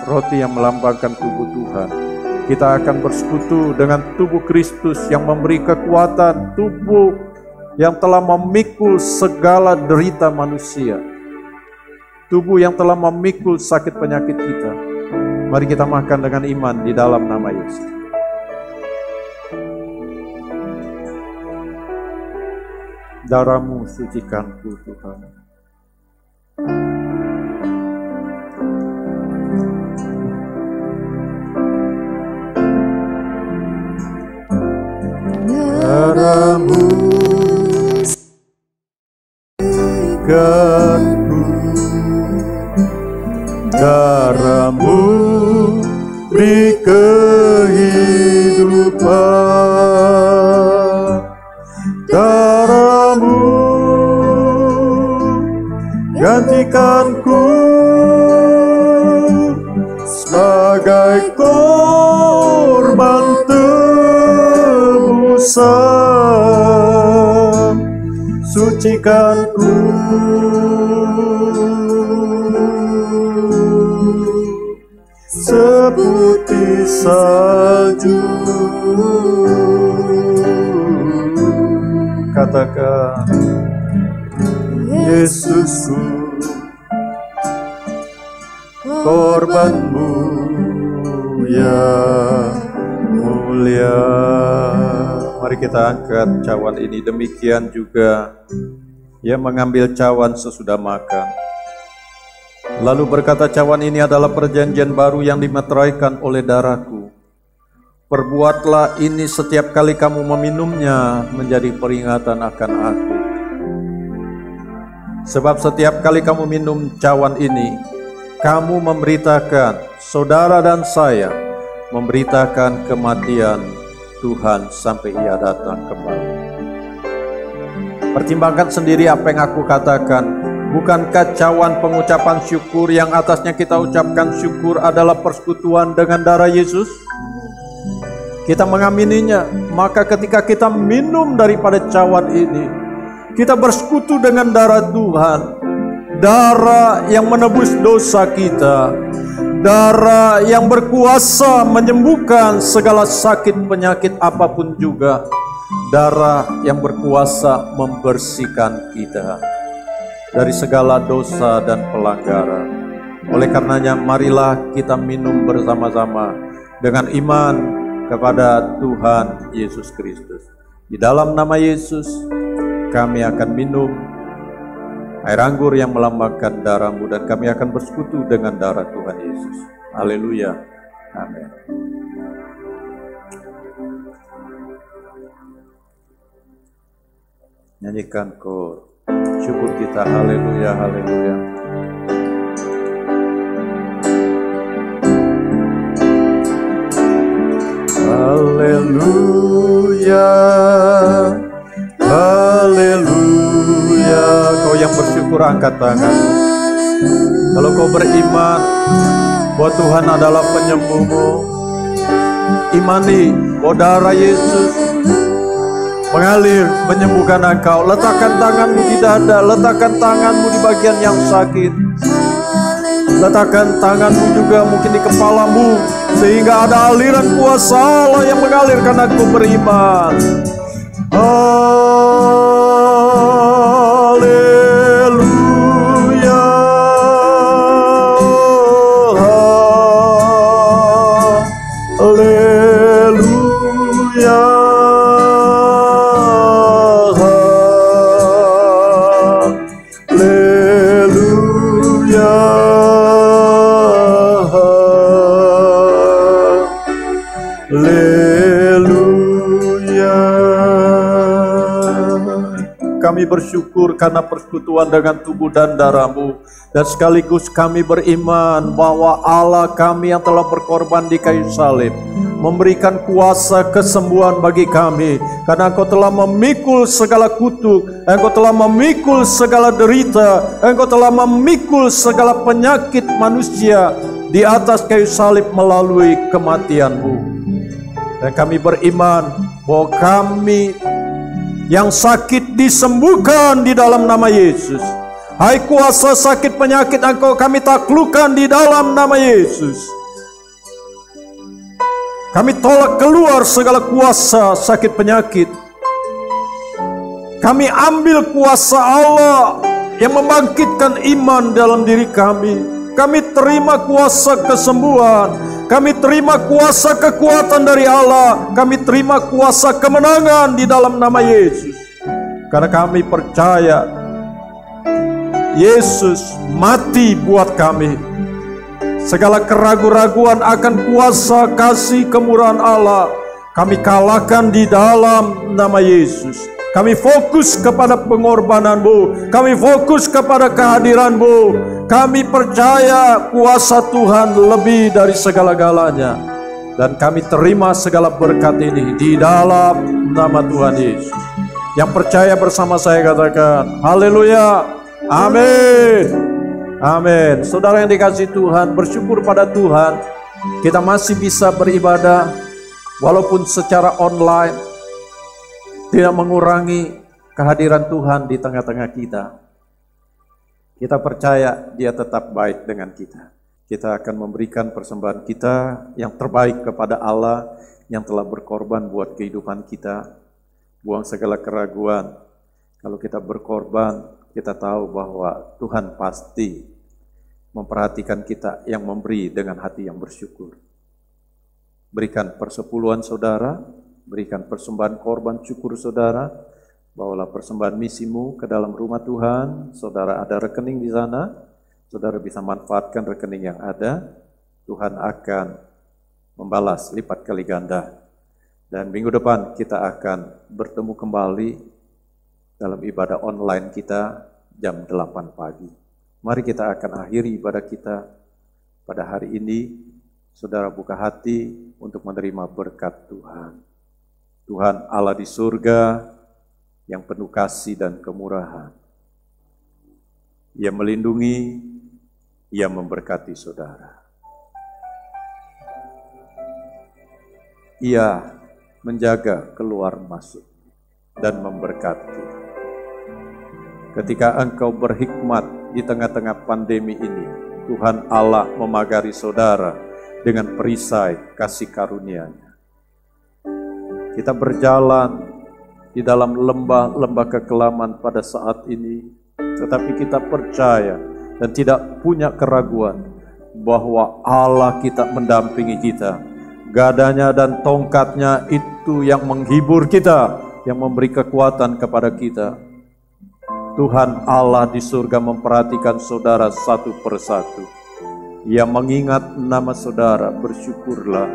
roti yang melambangkan tubuh Tuhan. Kita akan bersekutu dengan tubuh Kristus yang memberi kekuatan, tubuh yang telah memikul segala derita manusia, tubuh yang telah memikul sakit penyakit kita. Mari kita makan dengan iman di dalam nama Yesus. Darah-Mu sucikanku Tuhan. Darah-Mu sucikanku, darah-Mu beri kehidupan, darah-Mu gantikanku sebagai korban tebusan, sucikanku seputih salju. Katakan, Yesusku, korban-Mu yang mulia. Mari kita angkat cawan ini. Demikian juga Ia mengambil cawan sesudah makan, lalu berkata, cawan ini adalah perjanjian baru yang dimeteraikan oleh darah-Ku. Perbuatlah ini setiap kali kamu meminumnya menjadi peringatan akan Aku. Sebab setiap kali kamu minum cawan ini, kamu memberitakan, saudara dan saya memberitakan kematian Tuhan sampai Ia datang kembali. Pertimbangkan sendiri apa yang aku katakan. Bukankah cawan pengucapan syukur yang atasnya kita ucapkan syukur adalah persekutuan dengan darah Yesus? Kita mengamininya, maka ketika kita minum daripada cawan ini, kita bersekutu dengan darah Tuhan, darah yang menebus dosa kita, darah yang berkuasa menyembuhkan segala sakit penyakit apapun juga, darah yang berkuasa membersihkan kita dari segala dosa dan pelanggaran. Oleh karenanya marilah kita minum bersama-sama dengan iman kepada Tuhan Yesus Kristus. Di dalam nama Yesus kami akan minum air anggur yang melambangkan darah-Mu, dan kami akan bersekutu dengan darah Tuhan Yesus. Haleluya. Amin. Nyanyikan kor syukur kita. Haleluya, haleluya. Haleluya, haleluya. Kau yang bersyukur angkat tangan. Kalau kau beriman bahwa Tuhan adalah penyembuhmu, imani bahwa darah Yesus mengalir menyembuhkan engkau. Letakkan tanganmu di dada, letakkan tanganmu di bagian yang sakit, letakkan tanganmu juga mungkin di kepalamu, sehingga ada aliran kuasa Allah yang mengalir karena kau beriman. Haleluya, haleluya. Kami bersyukur karena persekutuan dengan tubuh dan darah-Mu, dan sekaligus kami beriman bahwa Allah kami yang telah berkorban di kayu salib memberikan kuasa kesembuhan bagi kami, karena Engkau telah memikul segala kutuk, Engkau telah memikul segala derita, Engkau telah memikul segala penyakit manusia di atas kayu salib melalui kematian-Mu. Dan kami beriman bahwa kami yang sakit disembuhkan di dalam nama Yesus. Hai kuasa sakit penyakit, Engkau kami taklukkan di dalam nama Yesus. Kami tolak keluar segala kuasa sakit penyakit. Kami ambil kuasa Allah yang membangkitkan iman dalam diri kami. Kami terima kuasa kesembuhan. Kami terima kuasa kekuatan dari Allah. Kami terima kuasa kemenangan di dalam nama Yesus. Karena kami percaya Yesus mati buat kami. Segala keraguan-raguan akan kuasa kasih kemurahan Allah kami kalahkan di dalam nama Yesus. Kami fokus kepada pengorbanan-Mu, kami fokus kepada kehadiran-Mu. Kami percaya kuasa Tuhan lebih dari segala-galanya, dan kami terima segala berkat ini di dalam nama Tuhan Yesus. Yang percaya bersama saya katakan haleluya, amin, amin. Saudara yang dikasihi Tuhan, bersyukur pada Tuhan kita masih bisa beribadah walaupun secara online. Tidak mengurangi kehadiran Tuhan di tengah-tengah kita. Kita percaya Dia tetap baik dengan kita. Kita akan memberikan persembahan kita yang terbaik kepada Allah yang telah berkorban buat kehidupan kita. Buang segala keraguan. Kalau kita berkorban, kita tahu bahwa Tuhan pasti memperhatikan kita yang memberi dengan hati yang bersyukur. Berikan persepuluhan saudara, berikan persembahan korban syukur saudara, bawalah persembahan misimu ke dalam rumah Tuhan. Saudara ada rekening di sana, saudara bisa manfaatkan rekening yang ada. Tuhan akan membalas lipat kali ganda. Dan minggu depan kita akan bertemu kembali dalam ibadah online kita jam 8 pagi. Mari kita akan akhiri ibadah kita pada hari ini. Saudara buka hati untuk menerima berkat Tuhan. Tuhan Allah di surga yang penuh kasih dan kemurahan, Ia melindungi, Ia memberkati saudara. Ia menjaga keluar masuk dan memberkati. Ketika engkau berhikmat di tengah-tengah pandemi ini, Tuhan Allah memagari saudara dengan perisai kasih karunia-Nya. Kita berjalan di dalam lembah-lembah kekelaman pada saat ini, tetapi kita percaya dan tidak punya keraguan bahwa Allah kita mendampingi kita. Gadanya dan tongkatnya itu yang menghibur kita, yang memberi kekuatan kepada kita. Tuhan Allah di surga memperhatikan saudara satu persatu. Ia mengingat nama saudara, bersyukurlah.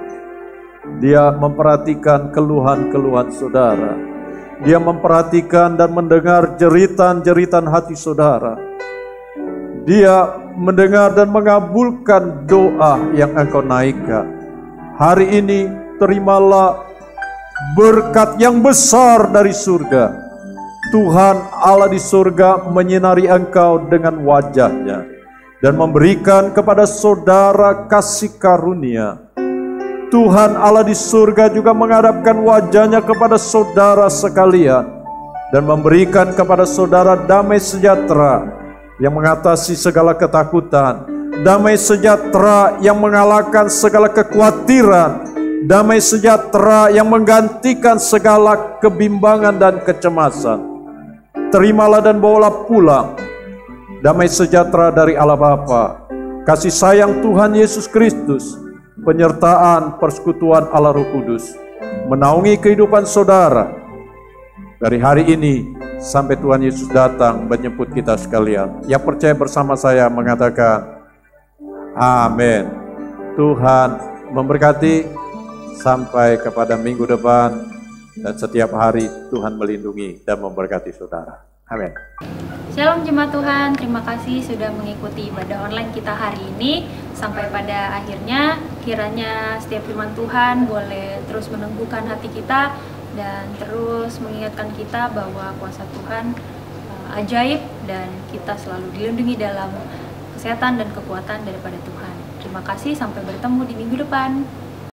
Dia memperhatikan keluhan-keluhan saudara. Dia memperhatikan dan mendengar jeritan-jeritan hati saudara. Dia mendengar dan mengabulkan doa yang engkau naikkan. Hari ini terimalah berkat yang besar dari surga. Tuhan Allah di surga menyinari engkau dengan wajah-Nya dan memberikan kepada saudara kasih karunia. Tuhan Allah di surga juga menghadapkan wajah-Nya kepada saudara sekalian dan memberikan kepada saudara damai sejahtera yang mengatasi segala ketakutan, damai sejahtera yang mengalahkan segala kekhawatiran, damai sejahtera yang menggantikan segala kebimbangan dan kecemasan. Terimalah dan bawalah pulang damai sejahtera dari Allah Bapa, kasih sayang Tuhan Yesus Kristus, penyertaan persekutuan Allah Roh Kudus menaungi kehidupan saudara dari hari ini sampai Tuhan Yesus datang menjemput kita sekalian. Yang percaya bersama saya mengatakan amin. Tuhan memberkati. Sampai kepada minggu depan, dan setiap hari Tuhan melindungi dan memberkati saudara. Amin. Shalom jemaat Tuhan, terima kasih sudah mengikuti ibadah online kita hari ini. Sampai pada akhirnya, kiranya setiap firman Tuhan boleh terus meneguhkan hati kita dan terus mengingatkan kita bahwa kuasa Tuhan ajaib dan kita selalu dilindungi dalam kesehatan dan kekuatan daripada Tuhan. Terima kasih, sampai bertemu di minggu depan.